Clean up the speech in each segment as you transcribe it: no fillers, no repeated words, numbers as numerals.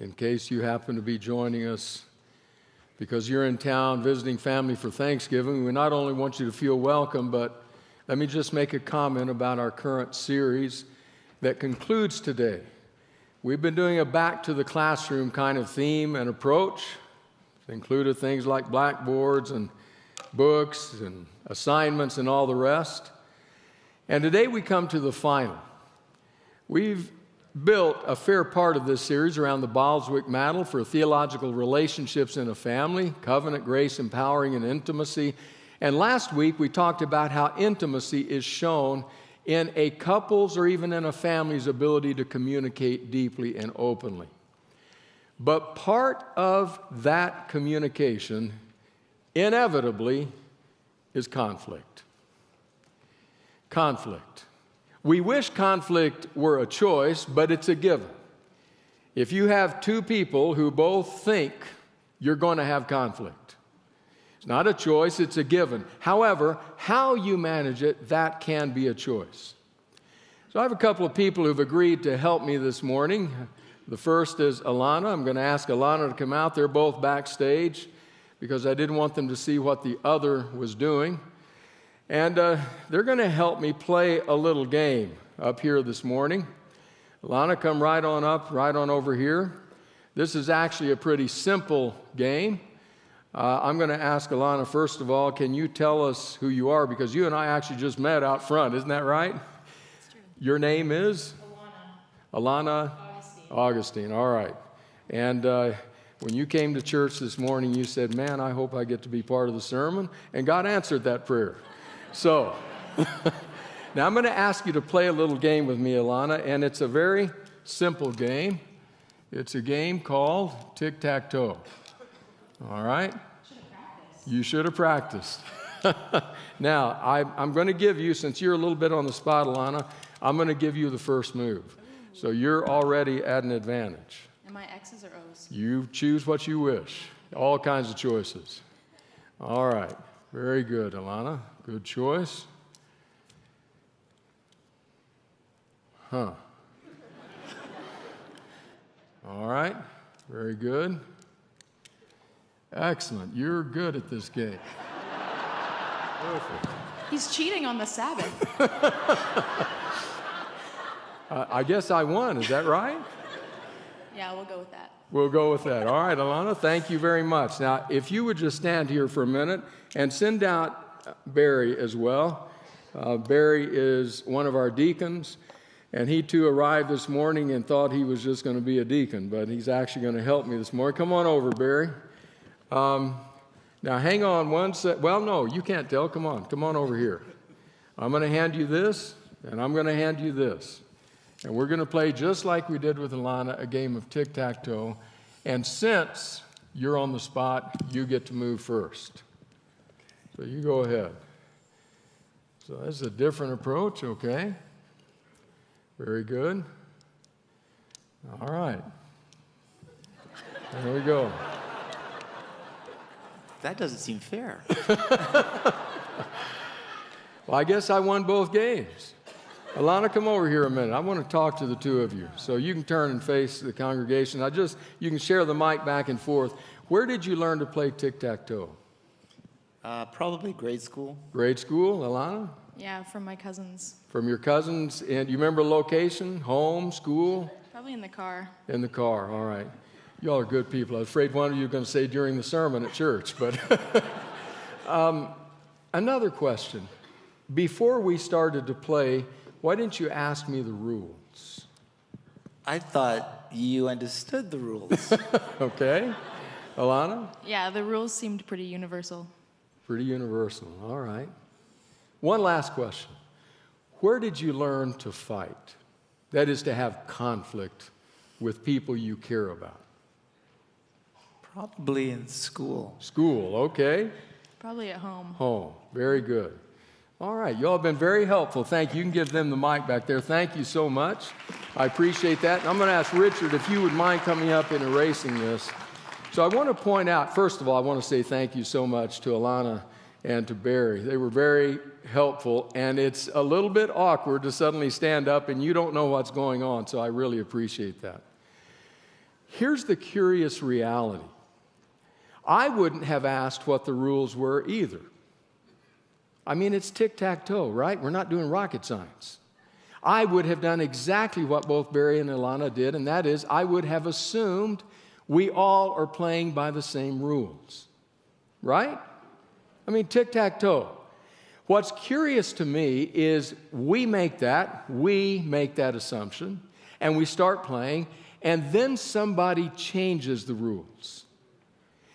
in case you happen to be joining us because you're in town visiting family for Thanksgiving. We not only want you to feel welcome, but let me just make a comment about our current series that concludes today. We've been doing a back to the classroom kind of theme and approach. It included things like blackboards and books and assignments and all the rest. And today we come to the final. We've built a fair part of this series around the Boswick model for theological relationships in a family, covenant, grace, empowering, and intimacy. And last week we talked about how intimacy is shown in a couple's or even in a family's ability to communicate deeply and openly. But part of that communication inevitably is conflict. Conflict. We wish conflict were a choice, but it's a given. If you have two people who both think you're going to have conflict, it's not a choice, it's a given. However, how you manage it, that can be a choice. So I have a couple of people who've agreed to help me this morning. The first is Alana. I'm going to ask Alana to come out. They're both backstage because I didn't want them to see what the other was doing. And they're going to help me play a little game up here this morning. Alana, come right on up, right on over here. This is actually a pretty simple game. I'm going to ask Alana, first of all, can you tell us who you are? Because you and I actually just met out front, isn't that right? That's true. Your name is? Alana. Alana? Augustine, all right. And when you came to church this morning, you said, man, I hope I get to be part of the sermon. And God answered that prayer. So, now I'm going to ask you to play a little game with me, Alana, and it's a very simple game. It's a game called tic-tac-toe. All right? You should have practiced. Now, I'm going to give you, since you're a little bit on the spot, Alana, I'm going to give you the first move. So you're already at an advantage. Am I X's or O's? You choose what you wish. All kinds of choices. All right. Very good, Alana. Good choice. Huh. All right. Very good. Excellent. You're good at this game. Perfect. He's cheating on the Sabbath. I guess I won. Is that right? Yeah, we'll go with that. We'll go with that. All right, Alana, thank you very much. Now, if you would just stand here for a minute and send out Barry as well. Barry is one of our deacons, and he too arrived this morning and thought he was just going to be a deacon, but he's actually going to help me this morning. Come on over, Barry. Now, hang on one sec. Well, no, you can't tell. Come on over here. I'm going to hand you this, and I'm going to hand you this. And we're going to play just like we did with Alana, a game of tic-tac-toe. And since you're on the spot, you get to move first. So you go ahead. So that's a different approach, okay? Very good. All right. There we go. That doesn't seem fair. Well, I guess I won both games. Alana, come over here a minute. I want to talk to the two of you. So you can turn and face the congregation. You can share the mic back and forth. Where did you learn to play tic-tac-toe? Probably grade school. Grade school, Alana? Yeah, from my cousins. From your cousins? And you remember location? Home? School? Probably in the car. In the car, all right. Y'all are good people. I was afraid one of you were going to say during the sermon at church. But another question. Before we started to play, why didn't you ask me the rules? I thought you understood the rules. Okay. Alana? Yeah, the rules seemed pretty universal. Pretty universal. All right. One last question. Where did you learn to fight? That is, to have conflict with people you care about. Probably in school. School, okay. Probably at home. Home. Very good. All right. You all have been very helpful. Thank you. You can give them the mic back there. Thank you so much. I appreciate that. And I'm going to ask Richard if you would mind coming up and erasing this. So I want to point out, first of all, I want to say thank you so much to Alana and to Barry. They were very helpful, and it's a little bit awkward to suddenly stand up and you don't know what's going on, so I really appreciate that. here's the curious reality. I wouldn't have asked what the rules were either. I mean, it's tic-tac-toe, right? We're not doing rocket science. I would have done exactly what both Barry and Ilana did, and that is I would have assumed we all are playing by the same rules, right? I mean, tic-tac-toe. What's curious to me is we make that assumption, and we start playing, and then somebody changes the rules.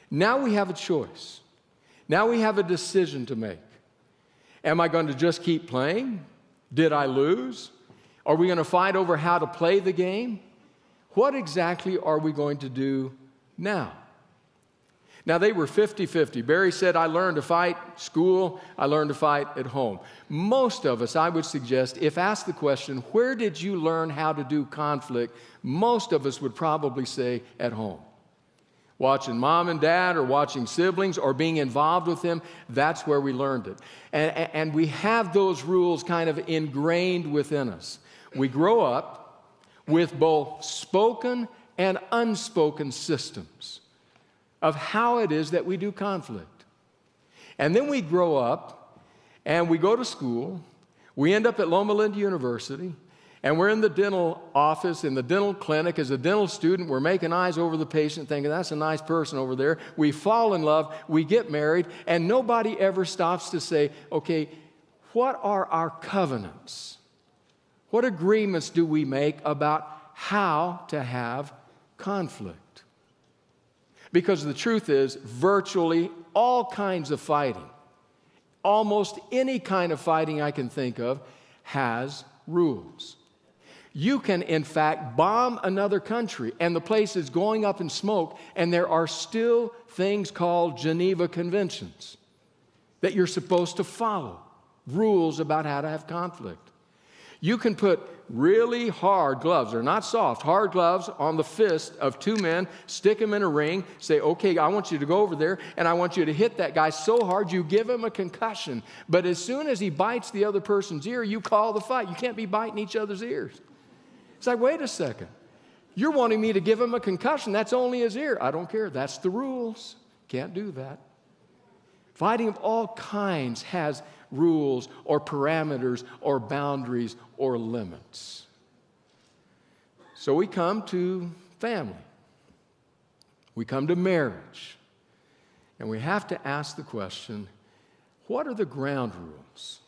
Now we have a choice. Now we have a decision to make. Am I going to just keep playing? Did I lose? Are we going to fight over how to play the game? What exactly are we going to do now? Now, they were 50-50. Barry said, I learned to fight school, I learned to fight at home. Most of us, I would suggest, if asked the question, where did you learn how to do conflict? Most of us would probably say, at home. Watching mom and dad or watching siblings or being involved with them, that's where we learned it. And we have those rules kind of ingrained within us. We grow up with both spoken and unspoken systems of how it is that we do conflict. And then we grow up and we go to school. We end up at Loma Linda University. And we're in the dental office, in the dental clinic. As a dental student, we're making eyes over the patient, thinking, that's a nice person over there. We fall in love, we get married, and nobody ever stops to say, okay, what are our covenants? What agreements do we make about how to have conflict? Because the truth is, virtually all kinds of fighting, almost any kind of fighting I can think of, has rules. You can, in fact, bomb another country, and the place is going up in smoke, and there are still things called Geneva Conventions that you're supposed to follow, rules about how to have conflict. You can put really hard gloves, they're not soft, hard gloves on the fist of two men, stick them in a ring, say, okay, I want you to go over there, and I want you to hit that guy so hard you give him a concussion. But as soon as he bites the other person's ear, you call the fight. You can't be biting each other's ears. It's like, wait a second. You're wanting me to give him a concussion. That's only his ear. I don't care. That's the rules. Can't do that. Fighting of all kinds has rules or parameters or boundaries or limits. So we come to family. We come to marriage. And we have to ask the question, what are the ground rules?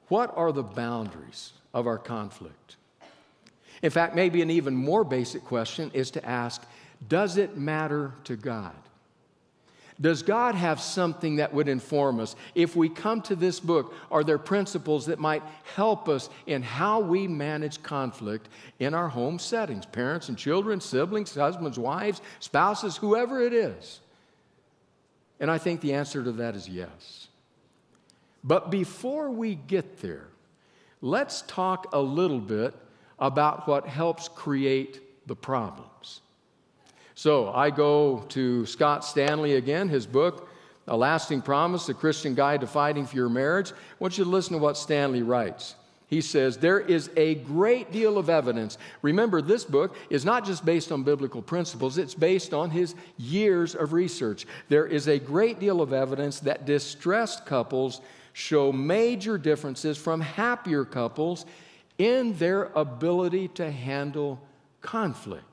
What are the boundaries of our conflict? In fact, maybe an even more basic question is to ask, does it matter to God? Does God have something that would inform us? If we come to this book, are there principles that might help us in how we manage conflict in our home settings? Parents and children, siblings, husbands, wives, spouses, whoever it is. And I think the answer to that is yes. But before we get there, let's talk a little bit about what helps create the problems. So I go to Scott Stanley again, his book, A Lasting Promise, A Christian Guide to Fighting for Your Marriage. I want you to listen to what Stanley writes. He says, there is a great deal of evidence. Remember, this book is not just based on biblical principles, it's based on his years of research. There is a great deal of evidence that distressed couples show major differences from happier couples in their ability to handle conflict.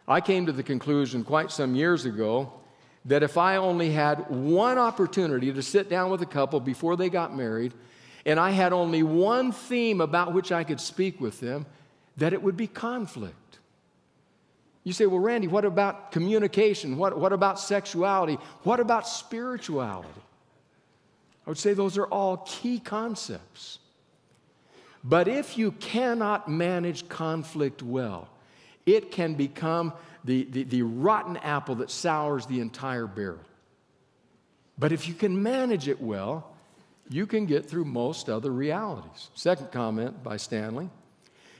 I came to the conclusion quite some years ago that if I only had one opportunity to sit down with a couple before they got married, and I had only one theme about which I could speak with them, that it would be conflict. You say, well, Randy, what about communication? What about sexuality? What about spirituality? I would say those are all key concepts. But if you cannot manage conflict well, it can become the rotten apple that sours the entire barrel. But if you can manage it well, you can get through most other realities. Second comment by Stanley.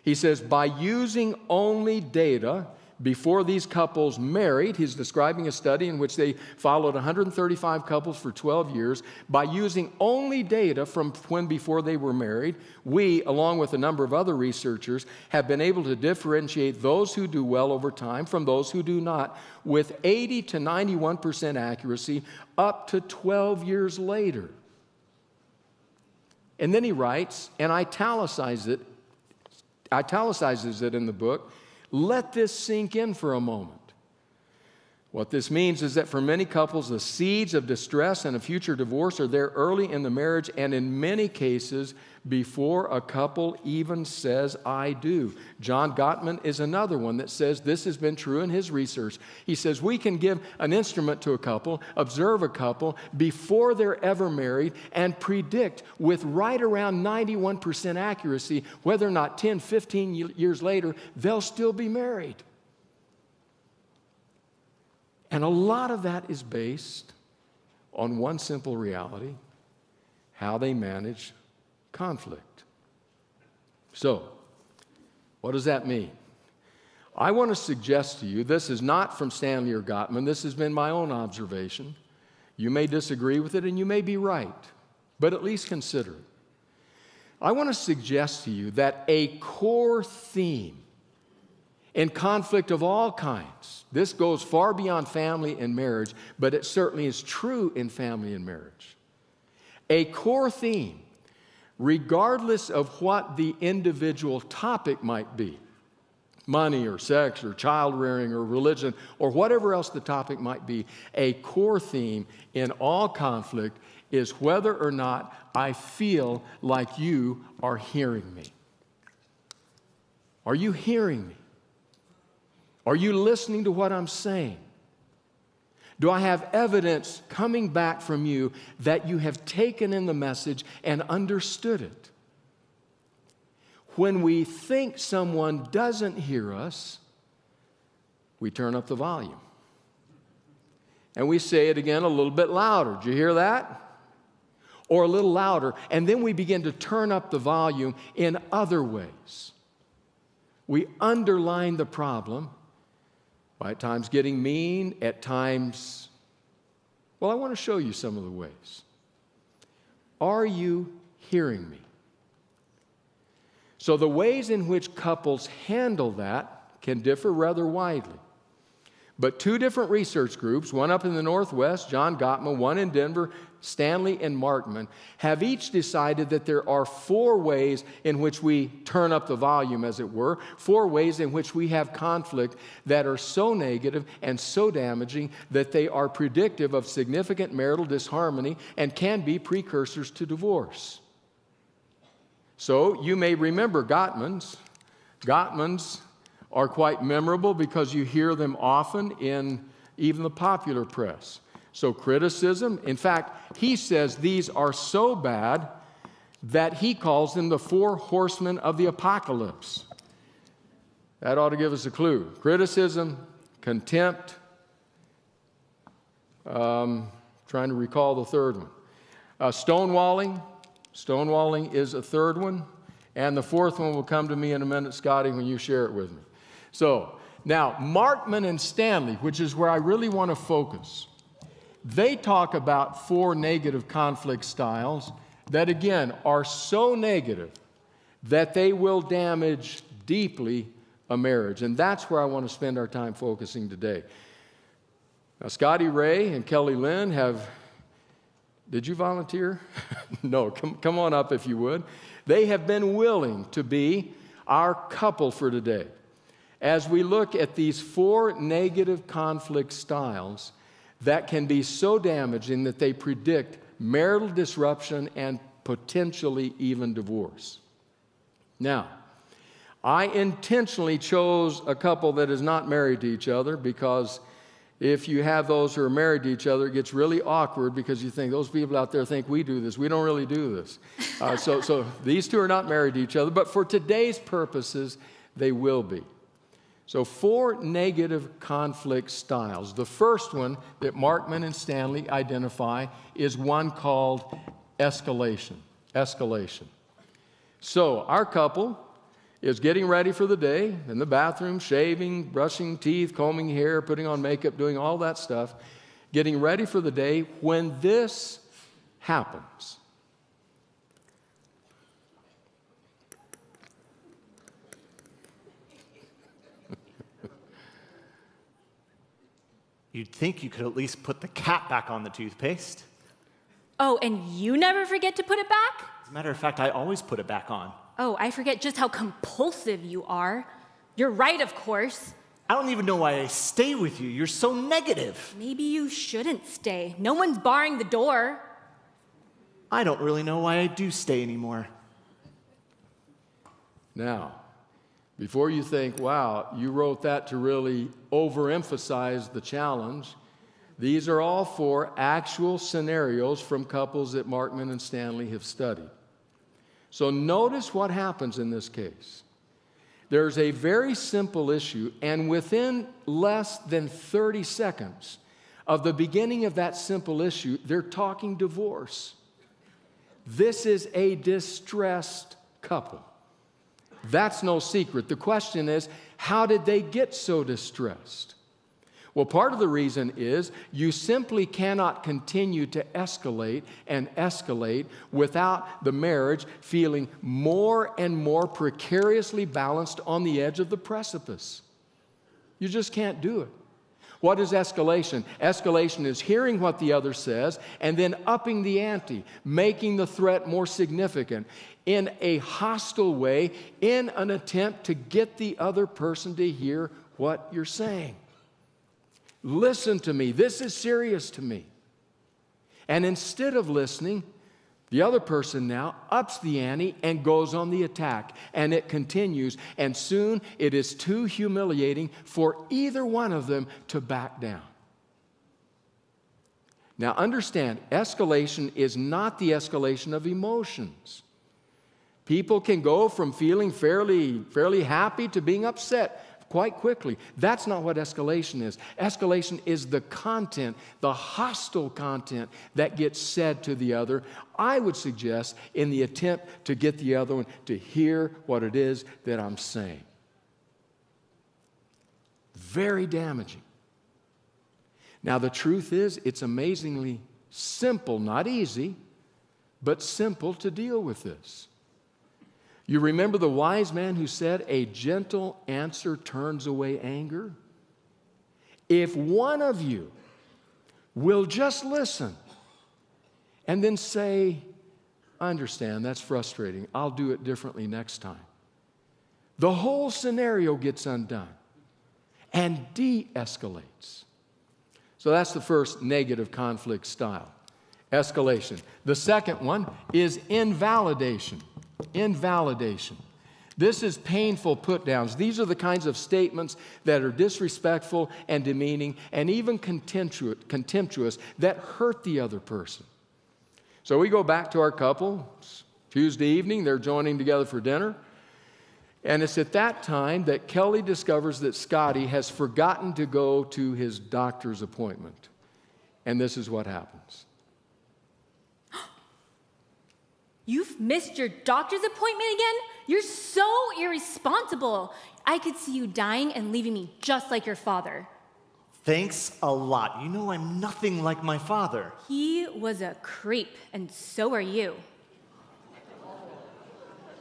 He says, by using only data before these couples married. He's describing a study in which they followed 135 couples for 12 years by using only data from when before they were married. We, along with a number of other researchers, have been able to differentiate those who do well over time from those who do not with 80 to 91% accuracy up to 12 years later. And then he writes, and italicizes it in the book, let this sink in for a moment. What this means is that for many couples, the seeds of distress and a future divorce are there early in the marriage, and in many cases, before a couple even says, I do. John Gottman is another one that says this has been true in his research. He says we can give an instrument to a couple, observe a couple before they're ever married, and predict with right around 91% accuracy whether or not 10, 15 years later they'll still be married. And a lot of that is based on one simple reality: how they manage conflict. So, what does that mean? I want to suggest to you, this is not from Stanley or Gottman, this has been my own observation. You may disagree with it and you may be right, but at least consider it. I want to suggest to you that a core theme in conflict of all kinds, this goes far beyond family and marriage, but it certainly is true in family and marriage. A core theme, regardless of what the individual topic might be, money or sex or child rearing or religion or whatever else the topic might be, a core theme in all conflict is whether or not I feel like you are hearing me. Are you hearing me? Are you listening to what I'm saying? Do I have evidence coming back from you that you have taken in the message and understood it? When we think someone doesn't hear us, we turn up the volume. And we say it again a little bit louder. Did you hear that? Or a little louder. And then we begin to turn up the volume in other ways. We underline the problem by at times getting mean, at times, well, I want to show you some of the ways. Are you hearing me? So the ways in which couples handle that can differ rather widely. But two different research groups, one up in the Northwest, John Gottman, one in Denver, Stanley and Markman, have each decided that there are 4 ways in which we turn up the volume, as it were, 4 ways in which we have conflict that are so negative and so damaging that they are predictive of significant marital disharmony and can be precursors to divorce. So you may remember Gottman's. Gottman's are quite memorable because you hear them often in even the popular press. So criticism, in fact, he says these are so bad that he calls them the 4 horsemen of the apocalypse. That ought to give us a clue. Criticism, contempt, trying to recall the third one. Stonewalling. Stonewalling is a third one. And the fourth one will come to me in a minute, Scotty, when you share it with me. So, now, Markman and Stanley, which is where I really want to focus, they talk about 4 negative conflict styles that, again, are so negative that they will damage deeply a marriage. And that's where I want to spend our time focusing today. Now, Scotty Ray and Kelly Lynn have... Did you volunteer? No, come on up if you would. They have been willing to be our couple for today as we look at these 4 negative conflict styles that can be so damaging that they predict marital disruption and potentially even divorce. Now, I intentionally chose a couple that is not married to each other because if you have those who are married to each other, it gets really awkward because you think, those people out there think we do this. We don't really do this. So these two are not married to each other, but for today's purposes, they will be. So 4 negative conflict styles. The first one that Markman and Stanley identify is one called escalation. Escalation. So our couple is getting ready for the day, in the bathroom, shaving, brushing teeth, combing hair, putting on makeup, doing all that stuff, getting ready for the day when this happens. You'd think you could at least put the cap back on the toothpaste. Oh, and you never forget to put it back? As a matter of fact, I always put it back on. Oh, I forget just how compulsive you are. You're right, of course. I don't even know why I stay with you. You're so negative. Maybe you shouldn't stay. No one's barring the door. I don't really know why I do stay anymore. Now, before you think, wow, you wrote that to really overemphasize the challenge, these are all 4 actual scenarios from couples that Markman and Stanley have studied. So notice what happens in this case. There's a very simple issue, and within less than 30 seconds of the beginning of that simple issue, they're talking divorce. This is a distressed couple. That's no secret. The question is, how did they get so distressed? Well, part of the reason is you simply cannot continue to escalate and escalate without the marriage feeling more and more precariously balanced on the edge of the precipice. You just can't do it. What is escalation? Escalation is hearing what the other says and then upping the ante, making the threat more significant in a hostile way in an attempt to get the other person to hear what you're saying. Listen to me. This is serious to me. And instead of listening, the other person now ups the ante and goes on the attack. And it continues. And soon it is too humiliating for either one of them to back down. Now understand, escalation is not the escalation of emotions. People can go from feeling fairly happy to being upset quite quickly. That's not what escalation is. Escalation is the content, the hostile content that gets said to the other, I would suggest, in the attempt to get the other one to hear what it is that I'm saying. Very damaging. Now, the truth is, it's amazingly simple, not easy, but simple to deal with this. You remember the wise man who said, a gentle answer turns away anger? If one of you will just listen and then say, I understand, that's frustrating. I'll do it differently next time. The whole scenario gets undone and de-escalates. So that's the first negative conflict style, escalation. The second one is invalidation. Invalidation. This is painful put-downs. These are the kinds of statements that are disrespectful and demeaning and even contemptuous that hurt the other person. So we go back to our couple. It's Tuesday evening, they're joining together for dinner. And it's at that time that Kelly discovers that Scotty has forgotten to go to his doctor's appointment. And this is what happens. You've missed your doctor's appointment again? You're so irresponsible. I could see you dying and leaving me just like your father. Thanks a lot. You know I'm nothing like my father. He was a creep, and so are you.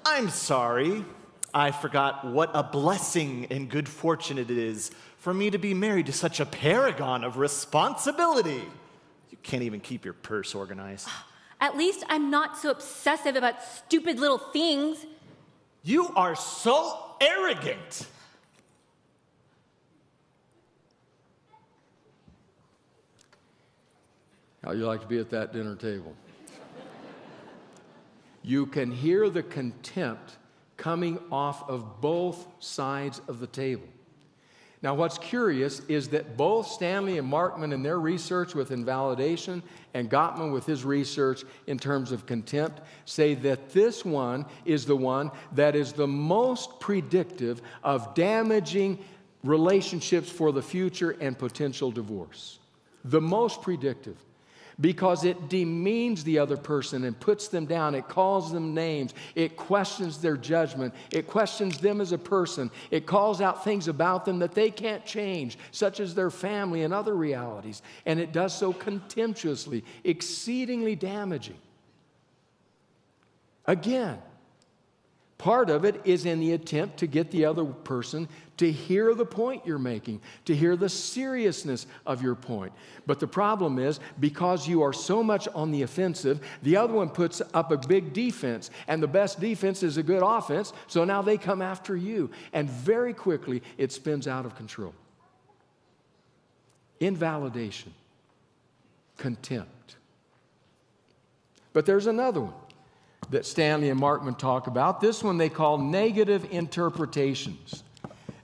I'm sorry. I forgot what a blessing and good fortune it is for me to be married to such a paragon of responsibility. You can't even keep your purse organized. At least I'm not so obsessive about stupid little things. You are so arrogant. How'd you like to be at that dinner table? You can hear the contempt coming off of both sides of the table. Now, what's curious is that both Stanley and Markman in their research with invalidation and Gottman with his research in terms of contempt say that this one is the one that is the most predictive of damaging relationships for the future and potential divorce. The most predictive. because it demeans the other person and puts them down. It calls them names. It questions their judgment. It questions them as a person. It calls out things about them that they can't change, such as their family and other realities. And it does so contemptuously, exceedingly damaging. Again, part of it is in the attempt to get the other person to hear the point you're making, to hear the seriousness of your point. But the problem is, because you are so much on the offensive, the other one puts up a big defense, and the best defense is a good offense, so now they come after you. And very quickly, it spins out of control. Invalidation, contempt. But there's another one that Stanley and Markman talk about. This one they call negative interpretations.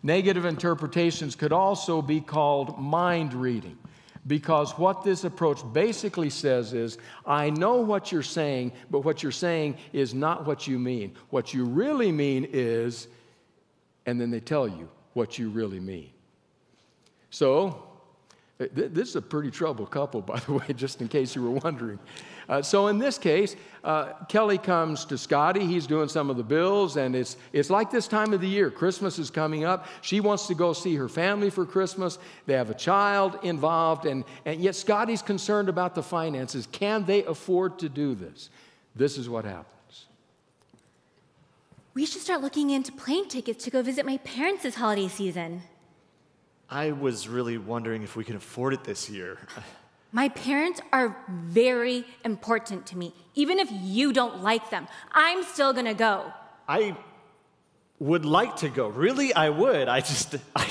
Negative interpretations could also be called mind reading, because what this approach basically says is, I know what you're saying, but what you're saying is not what you mean. What you really mean is, and then they tell you what you really mean. So, this is a pretty troubled couple, by the way, just in case you were wondering. So in this case, Kelly comes to Scotty. He's doing some of the bills, and it's like this time of the year. Christmas is coming up. She wants to go see her family for Christmas. They have a child involved, and yet Scotty's concerned about the finances. Can they afford to do this? This is what happens. We should start looking into plane tickets to go visit my parents this holiday season. I was really wondering if we can afford it this year. My parents are very important to me. Even if you don't like them, I'm still gonna go. I would like to go. Really, I would. I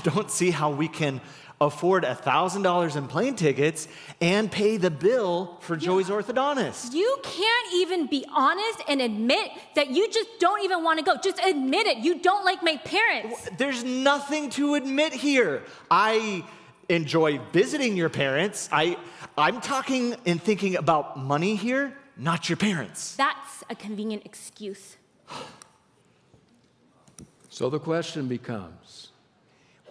don't see how we can afford $1,000 in plane tickets and pay the bill for Joey's orthodontist. You can't even be honest and admit that you just don't even want to go. Just admit it. You don't like my parents. There's nothing to admit here. I enjoy visiting your parents. I'm talking and thinking about money here, not your parents. That's a convenient excuse. So the question becomes,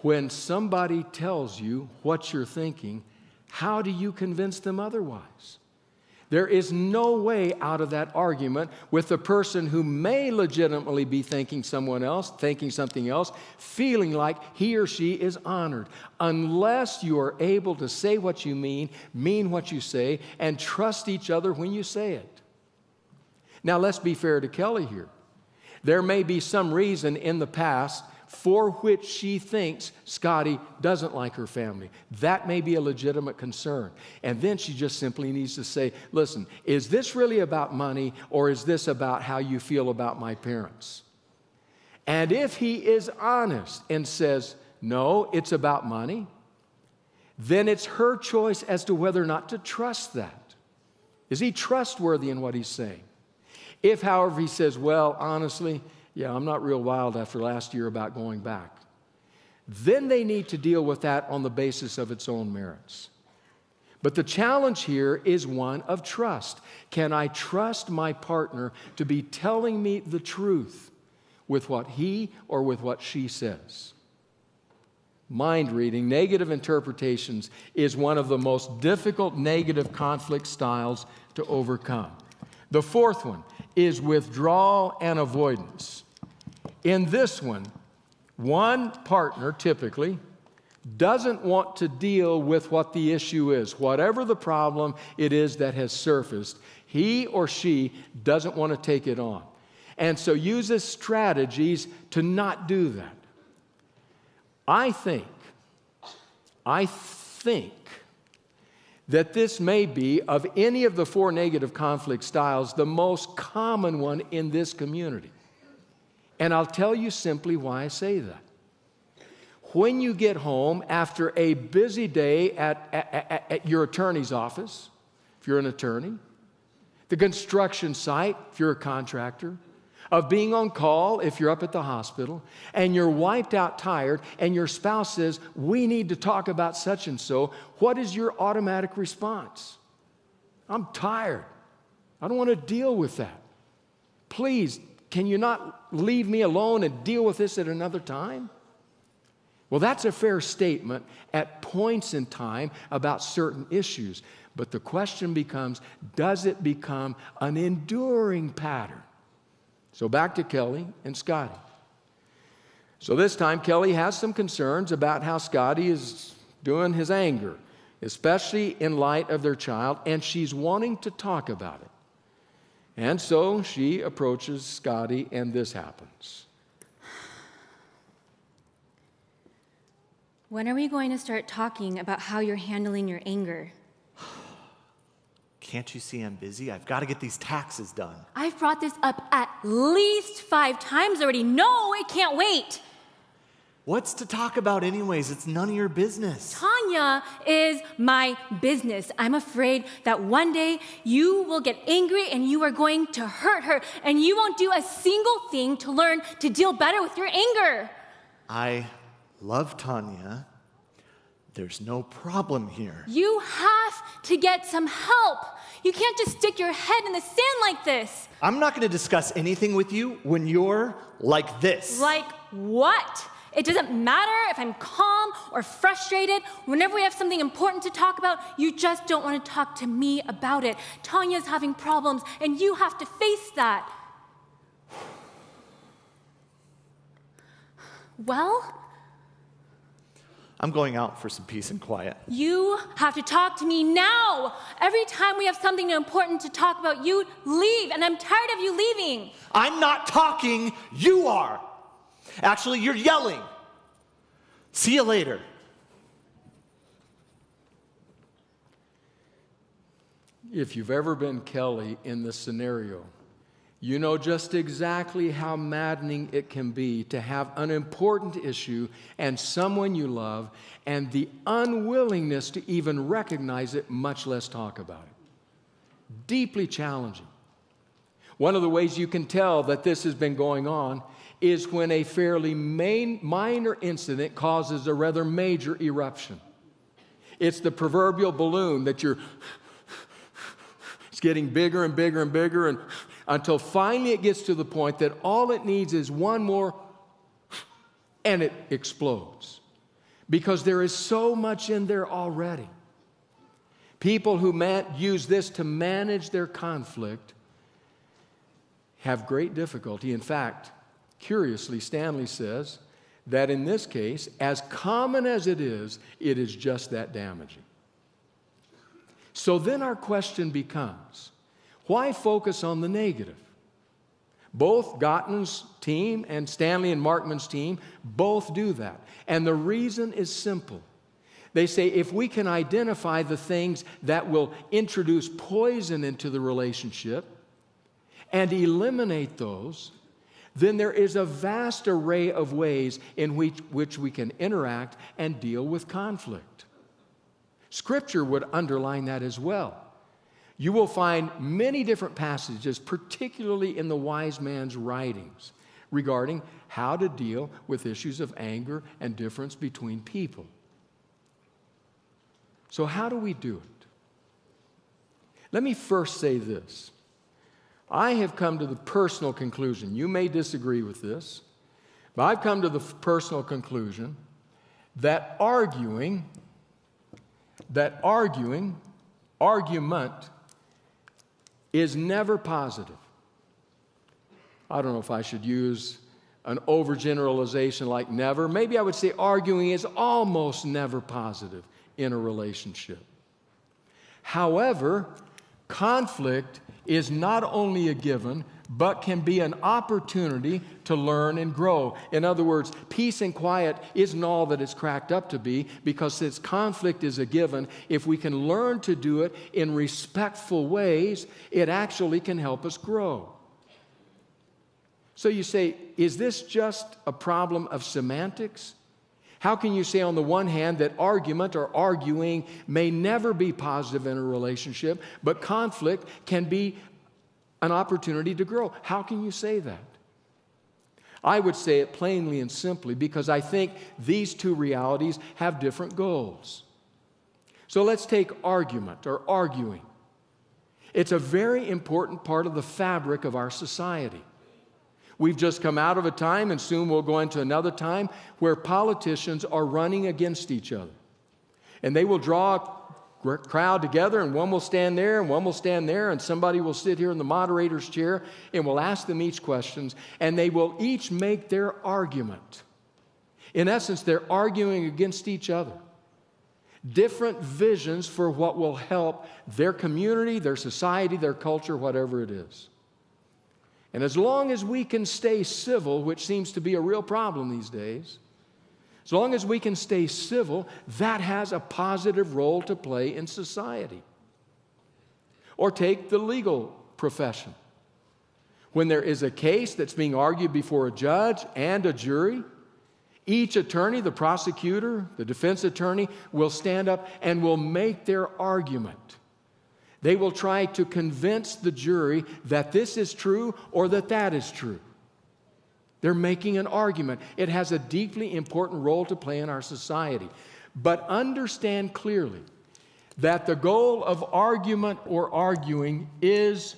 when somebody tells you what you're thinking, how do you convince them otherwise? There is no way out of that argument with the person who may legitimately be thinking something else, feeling like he or she is honored, unless you are able to say what you mean what you say, and trust each other when you say it. Now, let's be fair to Kelly here. There may be some reason in the past for which she thinks Scotty doesn't like her family. That may be a legitimate concern. And then she just simply needs to say, listen, is this really about money, or is this about how you feel about my parents? And if he is honest and says, no, it's about money, then it's her choice as to whether or not to trust that. Is he trustworthy in what he's saying? If, however, he says, well, honestly, yeah, I'm not real wild after last year about going back, then they need to deal with that on the basis of its own merits. But the challenge here is one of trust. Can I trust my partner to be telling me the truth with what he or with what she says? Mind reading, negative interpretations, is one of the most difficult negative conflict styles to overcome. The fourth one is withdrawal and avoidance. In this one partner typically doesn't want to deal with what the issue is. Whatever the problem it is that has surfaced, he or she doesn't want to take it on, and so uses strategies to not do that. I think that this may be, of any of the four negative conflict styles, the most common one in this community. And I'll tell you simply why I say that. When you get home after a busy day at your attorney's office, if you're an attorney, the construction site, if you're a contractor, of being on call if you're up at the hospital, and you're wiped out tired, and your spouse says, we need to talk about such and so, what is your automatic response? I'm tired. I don't want to deal with that. Please, can you not leave me alone and deal with this at another time? Well, that's a fair statement at points in time about certain issues. But the question becomes, does it become an enduring pattern? So back to Kelly and Scotty. So this time, Kelly has some concerns about how Scotty is doing his anger, especially in light of their child, and she's wanting to talk about it. And so she approaches Scotty, and this happens. When are we going to start talking about how you're handling your anger? Can't you see I'm busy? I've got to get these taxes done. I've brought this up at least 5 times already. No, it can't wait. What's to talk about anyways? It's none of your business. Tanya is my business. I'm afraid that one day you will get angry and you are going to hurt her, and you won't do a single thing to learn to deal better with your anger. I love Tanya. There's no problem here. You have to get some help. You can't just stick your head in the sand like this. I'm not going to discuss anything with you when you're like this. Like what? It doesn't matter if I'm calm or frustrated. Whenever we have something important to talk about, you just don't want to talk to me about it. Tanya's having problems, and you have to face that. Well, I'm going out for some peace and quiet. you have to talk to me now. Every time we have something important to talk about, you leave, and I'm tired of you leaving. I'm not talking, you are. Actually, you're yelling. See you later. If you've ever been Kelly in this scenario, you know just exactly how maddening it can be to have an important issue and someone you love and the unwillingness to even recognize it, much less talk about it. Deeply challenging. One of the ways you can tell that this has been going on is when a fairly minor incident causes a rather major eruption. It's the proverbial balloon that it's getting bigger and bigger and bigger, and until finally it gets to the point that all it needs is one more and it explodes. Because there is so much in there already. People who use this to manage their conflict have great difficulty. In fact, curiously, Stanley says that in this case, as common as it is just that damaging. So then our question becomes, why focus on the negative? Both Gottman's team and Stanley and Markman's team both do that. And the reason is simple. They say if we can identify the things that will introduce poison into the relationship and eliminate those, then there is a vast array of ways in which we can interact and deal with conflict. Scripture would underline that as well. You will find many different passages, particularly in the wise man's writings, regarding how to deal with issues of anger and difference between people. So how do we do it? Let me first say this. I have come to the personal conclusion, you may disagree with this, but I've come to the personal conclusion that argument is never positive. I don't know if I should use an overgeneralization like never. Maybe I would say arguing is almost never positive in a relationship. However, conflict is not only a given, but can be an opportunity to learn and grow. In other words, peace and quiet isn't all that it's cracked up to be, because since conflict is a given, if we can learn to do it in respectful ways, it actually can help us grow. So you say, is this just a problem of semantics? How can you say on the one hand that argument or arguing may never be positive in a relationship, but conflict can be an opportunity to grow? How can you say that? I would say it plainly and simply because I think these two realities have different goals. So let's take argument or arguing. It's a very important part of the fabric of our society. We've just come out of a time, and soon we'll go into another time, where politicians are running against each other. And they will draw crowd together, and one will stand there, and one will stand there, and somebody will sit here in the moderator's chair, and we'll ask them each questions, and they will each make their argument. In essence, they're arguing against each other. Different visions for what will help their community, their society, their culture, whatever it is. And as long as we can stay civil, which seems to be a real problem these days, as long as we can stay civil, that has a positive role to play in society. Or take the legal profession. When there is a case that's being argued before a judge and a jury, each attorney, the prosecutor, the defense attorney, will stand up and will make their argument. They will try to convince the jury that this is true or that is true. They're making an argument. It has a deeply important role to play in our society. But understand clearly that the goal of argument or arguing is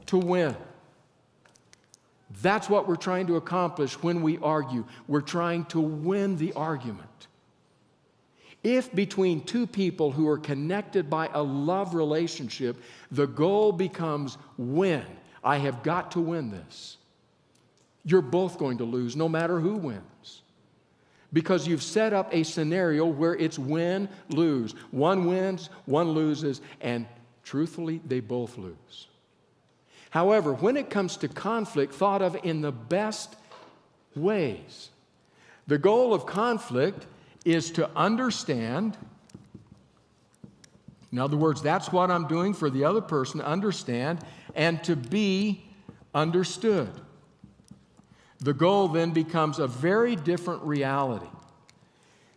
to win. That's what we're trying to accomplish when we argue. We're trying to win the argument. If between two people who are connected by a love relationship, the goal becomes win. I have got to win this. You're both going to lose no matter who wins. Because you've set up a scenario where it's win-lose. One wins, one loses, and truthfully, they both lose. However, when it comes to conflict thought of in the best ways, the goal of conflict is to understand. In other words, that's what I'm doing for the other person, understand, and to be understood. The goal then becomes a very different reality.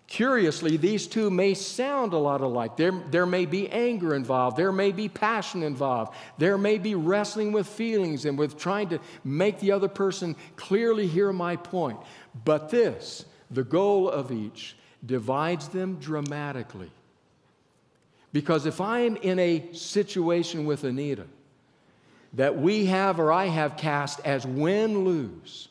Curiously, these two may sound a lot alike. There may be anger involved. There may be passion involved. There may be wrestling with feelings and with trying to make the other person clearly hear my point. But this, the goal of each, divides them dramatically. Because if I'm in a situation with Anita that we have or I have cast as win-lose,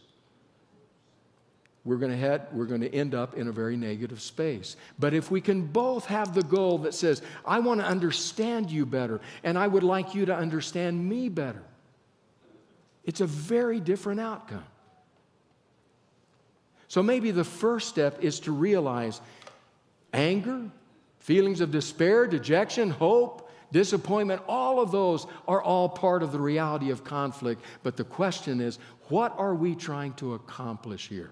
we're going to end up in a very negative space. But if we can both have the goal that says, I want to understand you better, and I would like you to understand me better, it's a very different outcome. So maybe the first step is to realize anger, feelings of despair, dejection, hope, disappointment, all of those are all part of the reality of conflict. But the question is, what are we trying to accomplish here?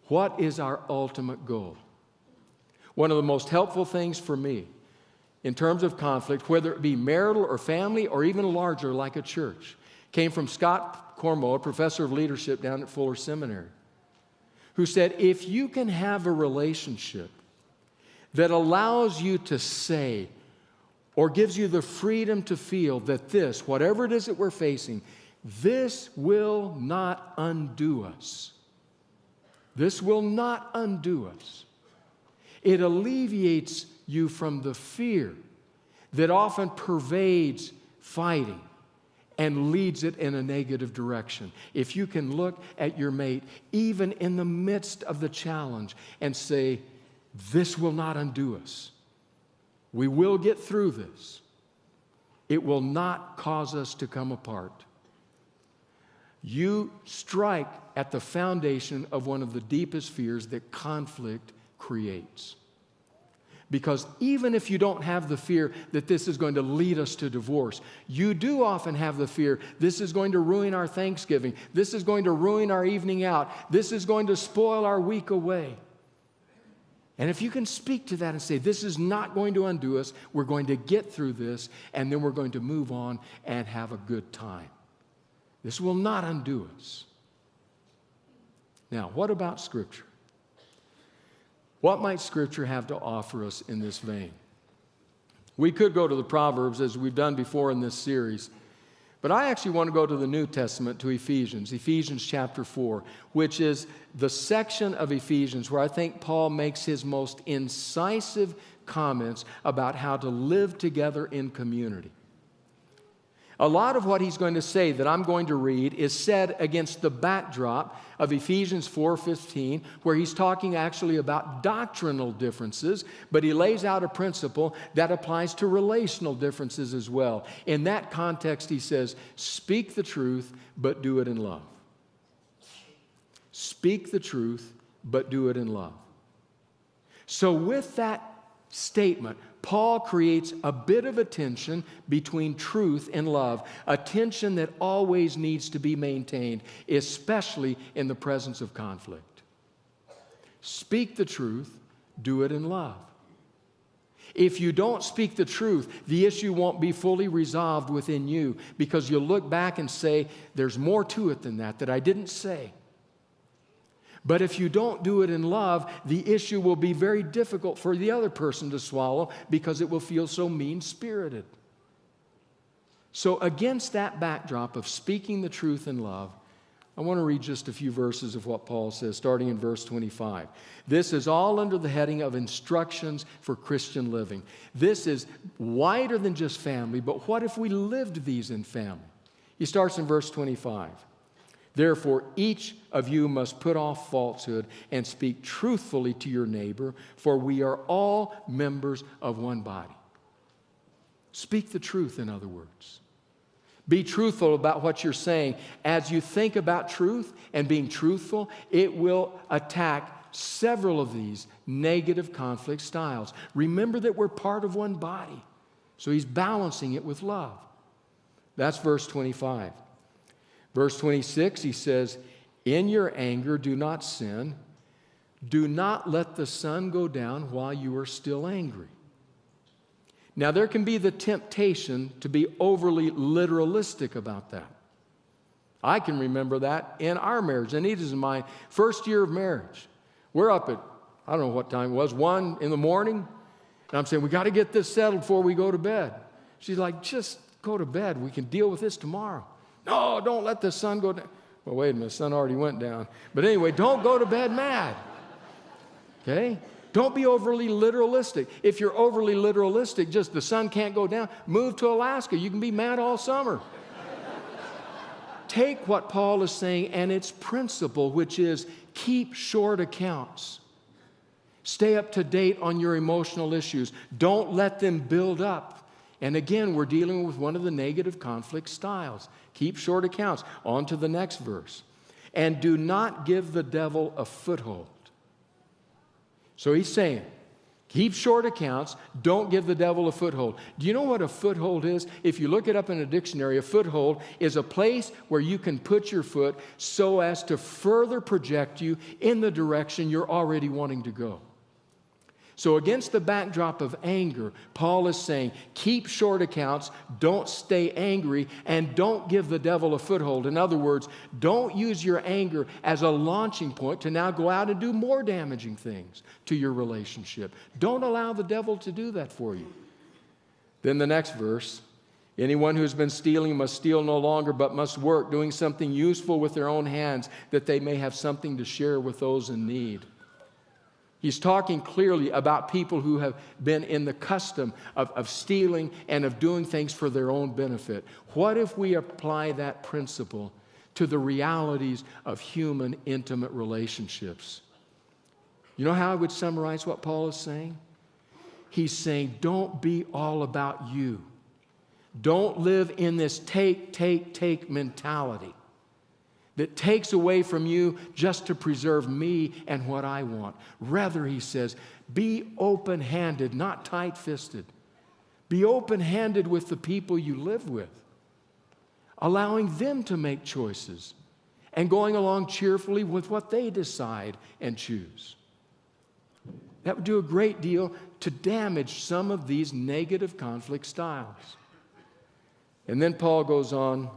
What is our ultimate goal? One of the most helpful things for me in terms of conflict, whether it be marital or family or even larger like a church, came from Scott Cormo, a professor of leadership down at Fuller Seminary, who said, if you can have a relationship that allows you to say or gives you the freedom to feel that this, whatever it is that we're facing, this will not undo us. This will not undo us. It alleviates you from the fear that often pervades fighting and leads it in a negative direction. If you can look at your mate, even in the midst of the challenge, and say, this will not undo us. We will get through this. It will not cause us to come apart. You strike at the foundation of one of the deepest fears that conflict creates. Because even if you don't have the fear that this is going to lead us to divorce, you do often have the fear this is going to ruin our Thanksgiving, this is going to ruin our evening out, this is going to spoil our week away. And if you can speak to that and say, this is not going to undo us, we're going to get through this, and then we're going to move on and have a good time. This will not undo us. Now, what about Scripture? What might Scripture have to offer us in this vein? We could go to the Proverbs, as we've done before in this series, but I actually want to go to the New Testament, to Ephesians chapter 4, which is the section of Ephesians where I think Paul makes his most incisive comments about how to live together in community. A lot of what he's going to say that I'm going to read is said against the backdrop of Ephesians 4:15, where he's talking actually about doctrinal differences, but he lays out a principle that applies to relational differences as well. In that context, he says, speak the truth, but do it in love. Speak the truth, but do it in love. So with that statement, Paul creates a bit of a tension between truth and love, a tension that always needs to be maintained, especially in the presence of conflict. Speak the truth, do it in love. If you don't speak the truth, the issue won't be fully resolved within you, because you'll look back and say, there's more to it than that I didn't say. But if you don't do it in love, the issue will be very difficult for the other person to swallow, because it will feel so mean-spirited. So against that backdrop of speaking the truth in love, I want to read just a few verses of what Paul says, starting in verse 25. This is all under the heading of instructions for Christian living. This is wider than just family, but what if we lived these in family? He starts in verse 25. Therefore, each of you must put off falsehood and speak truthfully to your neighbor, for we are all members of one body. Speak the truth, in other words. Be truthful about what you're saying. As you think about truth and being truthful, it will attack several of these negative conflict styles. Remember that we're part of one body. So he's balancing it with love. That's verse 25. Verse 26, he says, in your anger, do not sin. Do not let the sun go down while you are still angry. Now, there can be the temptation to be overly literalistic about that. I can remember that in our marriage. Anita's and my first year of marriage. We're up at, I don't know what time it was, 1 in the morning. And I'm saying, we got to get this settled before we go to bed. She's like, just go to bed. We can deal with this tomorrow. No, don't let the sun go down. Well, wait a minute, the sun already went down. But anyway, don't go to bed mad. Okay? Don't be overly literalistic. If you're overly literalistic, just the sun can't go down, move to Alaska. You can be mad all summer. Take what Paul is saying and its principle, which is keep short accounts. Stay up to date on your emotional issues. Don't let them build up. And again, we're dealing with one of the negative conflict styles. Keep short accounts. On to the next verse. And do not give the devil a foothold. So he's saying, keep short accounts. Don't give the devil a foothold. Do you know what a foothold is? If you look it up in a dictionary, a foothold is a place where you can put your foot so as to further project you in the direction you're already wanting to go. So against the backdrop of anger, Paul is saying, keep short accounts, don't stay angry, and don't give the devil a foothold. In other words, don't use your anger as a launching point to now go out and do more damaging things to your relationship. Don't allow the devil to do that for you. Then the next verse, anyone who has been stealing must steal no longer, but must work, doing something useful with their own hands, that they may have something to share with those in need. He's talking clearly about people who have been in the custom of stealing and of doing things for their own benefit. What if we apply that principle to the realities of human intimate relationships? You know how I would summarize what Paul is saying? He's saying, don't be all about you. Don't live in this take mentality that takes away from you just to preserve me and what I want. Rather, he says, be open-handed, not tight-fisted. Be open-handed with the people you live with, allowing them to make choices and going along cheerfully with what they decide and choose. That would do a great deal to damage some of these negative conflict styles. And then Paul goes on,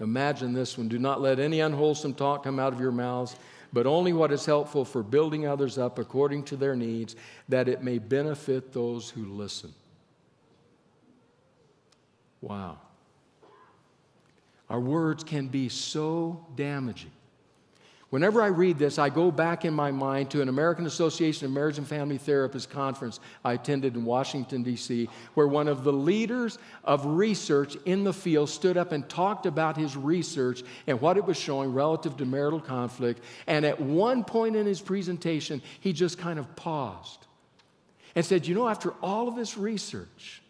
imagine this one. Do not let any unwholesome talk come out of your mouths, but only what is helpful for building others up according to their needs, that it may benefit those who listen. Wow. Our words can be so damaging. Whenever I read this, I go back in my mind to an American Association of Marriage and Family Therapists conference I attended in Washington, D.C., where one of the leaders of research in the field stood up and talked about his research and what it was showing relative to marital conflict. And at one point in his presentation, he just kind of paused and said, you know, after all of this research,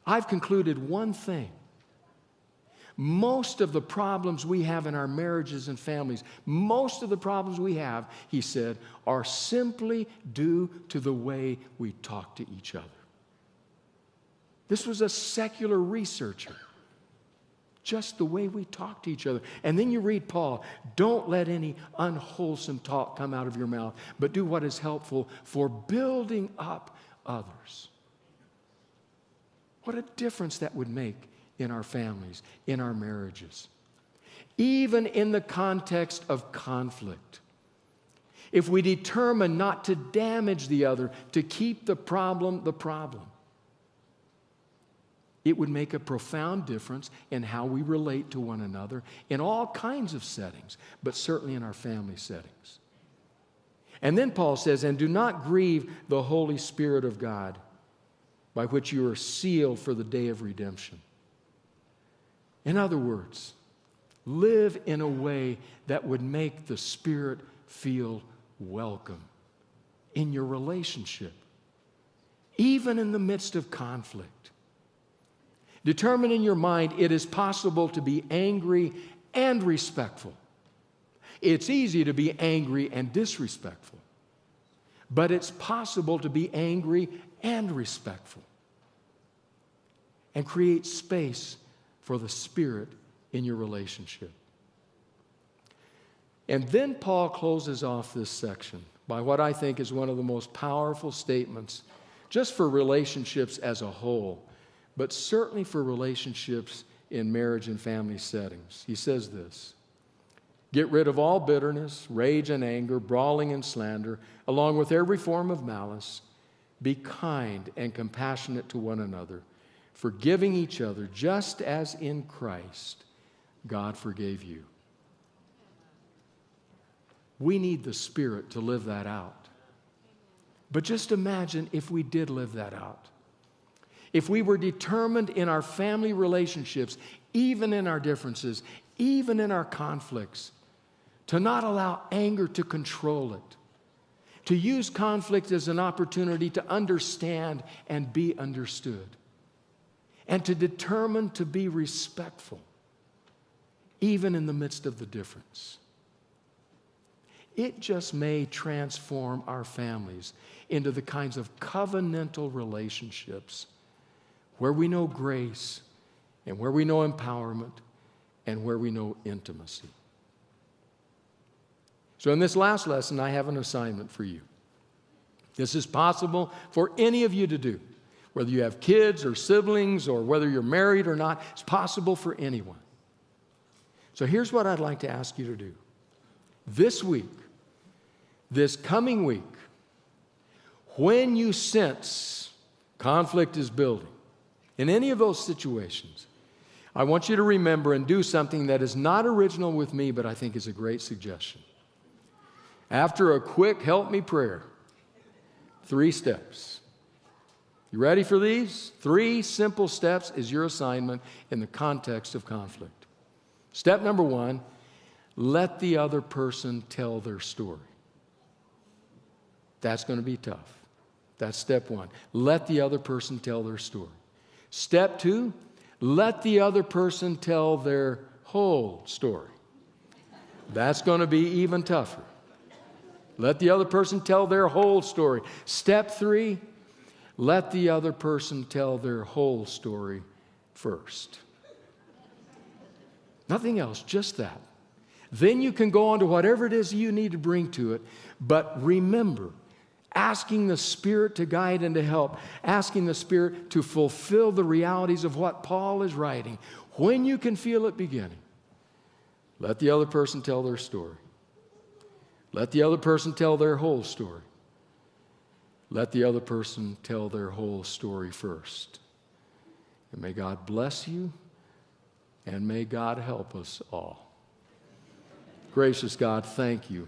I've concluded one thing. Most of the problems we have in our marriages and families, most of the problems we have, he said, are simply due to the way we talk to each other. This was a secular researcher. Just the way we talk to each other. And then you read Paul, don't let any unwholesome talk come out of your mouth, but do what is helpful for building up others. What a difference that would make in our families, in our marriages, even in the context of conflict. If we determine not to damage the other, to keep the problem, it would make a profound difference in how we relate to one another in all kinds of settings, but certainly in our family settings. And then Paul says, and do not grieve the Holy Spirit of God, by which you are sealed for the day of redemption. In other words, live in a way that would make the Spirit feel welcome in your relationship, even in the midst of conflict. Determine in your mind it is possible to be angry and respectful. It's easy to be angry and disrespectful, but it's possible to be angry and respectful and create space for the Spirit in your relationship. And then Paul closes off this section by what I think is one of the most powerful statements just for relationships as a whole, but certainly for relationships in marriage and family settings. He says this, get rid of all bitterness, rage and anger, brawling and slander, along with every form of malice. Be kind and compassionate to one another, forgiving each other, just as in Christ God forgave you. We need the Spirit to live that out. But just imagine if we did live that out. If we were determined in our family relationships, even in our differences, even in our conflicts, to not allow anger to control it, to use conflict as an opportunity to understand and be understood, and to determine to be respectful, even in the midst of the difference. It just may transform our families into the kinds of covenantal relationships where we know grace and where we know empowerment and where we know intimacy. So in this last lesson, I have an assignment for you. This is possible for any of you to do. Whether you have kids or siblings or whether you're married or not, it's possible for anyone. So here's what I'd like to ask you to do. This week, this coming week, when you sense conflict is building, in any of those situations, I want you to remember and do something that is not original with me, but I think is a great suggestion. After a quick help me prayer, 3 steps. You ready for these? 3 simple steps is your assignment in the context of conflict. Step number 1, let the other person tell their story. That's going to be tough. That's step 1. Let the other person tell their story. Step 2, let the other person tell their whole story. That's going to be even tougher. Let the other person tell their whole story. Step 3, let the other person tell their whole story first. Nothing else, just that. Then you can go on to whatever it is you need to bring to it. But remember, asking the Spirit to guide and to help, asking the Spirit to fulfill the realities of what Paul is writing. When you can feel it beginning, let the other person tell their story. Let the other person tell their whole story. Let the other person tell their whole story first. And may God bless you, and may God help us all. Gracious God, thank you.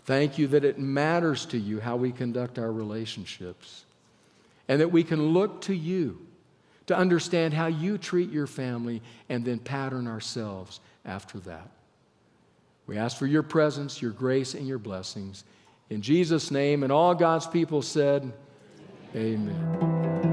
Thank you that it matters to you how we conduct our relationships, and that we can look to you to understand how you treat your family and then pattern ourselves after that. We ask for your presence, your grace, and your blessings. In Jesus' name, and all God's people said, Amen.